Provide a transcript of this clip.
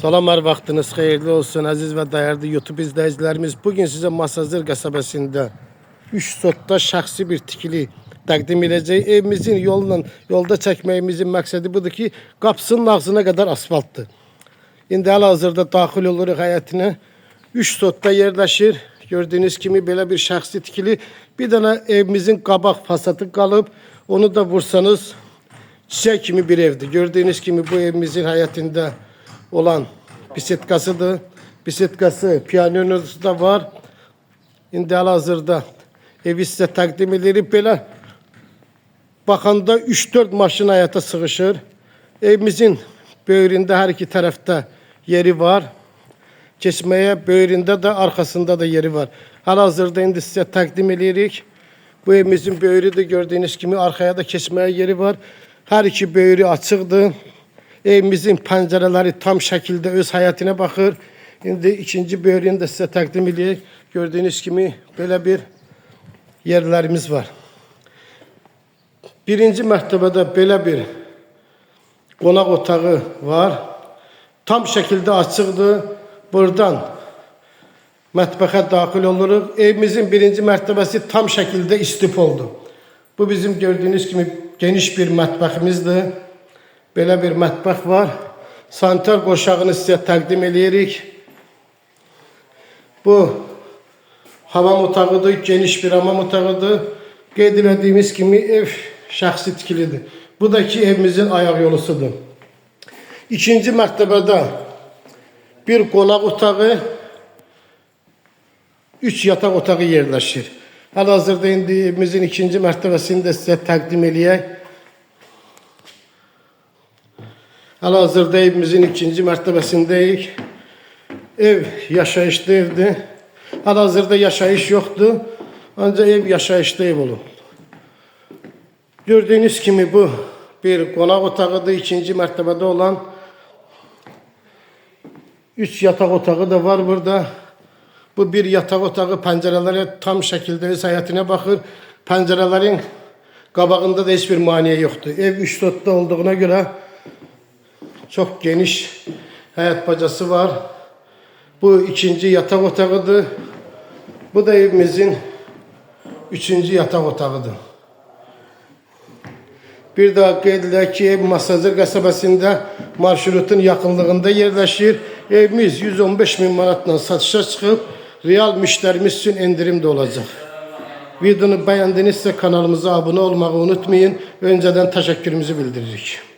Salam, hər vaxtınız xeyirli olsun əziz və dəyərli YouTube izləyicilərimiz. Bugün sizə Masazır qəsəbəsində 3 sotda şəxsi bir tikili təqdim edəcək. Evimizin yolda çəkməyimizin məqsədi budur ki, qapısının ağzına qədər asfaltdır. İndi hal-hazırda daxil oluruq həyətinə. 3 sotda yerləşir. Gördüyünüz kimi belə bir şəxsi tikili. Bir dənə evimizin qabaq fasadı qalıb. Onu da vursanız çiçək kimi bir evdir. Gördüyünüz kimi bu evimizin həyətində olan bisetkasıdır. Bisetkası, piyanonuz da var. İndi hal-hazırda evi sizə təqdim edirik. Belə baxanda 3-4 maşın həyata sığışır. Evimizin böyründə hər iki tərəfdə yeri var. Keçməyə böyründə də, arxasında da yeri var. Hal-hazırda indi sizə təqdim edirik. Bu evimizin böyrüdür. Gördüyünüz kimi arxaya da keçməyə yeri var. Hər iki böyrü açıqdır. Evimizin pəncərələri tam şəkildə öz həyətinə baxır. İndi ikinci böyrünü də sizə təqdim edirik. Gördüyünüz kimi belə bir yerlərimiz var. Birinci mərtəbədə belə bir qonaq otağı var. Tam şəkildə açıqdır. Buradan mətbəxə daxil oluruq. Evimizin birinci mərtəbəsi tam şəkildə istif oldu. Bu bizim gördüyünüz kimi geniş bir mətbəximizdir. Belə bir mətbəx var. Sanitar qoşağını sizə təqdim edirik. Bu hamam otağıdır, geniş bir hamam otağıdır. Qeyd etdiyimiz kimi ev şəxsi tikilidir. Bu da ki evimizin ayaq yolusudur. İkinci mərtəbədə bir qonaq otağı, 3 yataq otağı yerləşir. Hal-hazırda indi evimizin ikinci mərtəbəsini də sizə təqdim edək. Hal-hazırda evimizin ikinci mərtəbəsindəyik. Ev yaşayışlı evdir. Hal-hazırda yaşayış yoxdur. Ancaq ev yaşayışlı ev olub. Gördüyünüz kimi bu bir qonaq otağıdır. İkinci mərtəbədə olan 3 yataq otağı da var burada. Bu bir yataq otağı, pəncərələrə tam şəkildə öz həyətinə baxır. Pəncərələrin qabağında da heç bir maniyə yoxdur. Ev 3 sotda olduğuna görə çox geniş həyət bacası var. Bu ikinci yataq otağıdır. Bu da evimizin 3-cü yataq otağıdır. Bir daha qeyd edək ki, ev Masazır qəsəbəsində marşrutun yaxınlığında yerləşir. Evimiz 115.000 manatla satışa çıxıb. Real müştərimiz üçün endirim də olacaq. Videonu bəyəndinizsə kanalımıza abunə olmağı unutmayın. Öncədən təşəkkürümüzü bildiririk.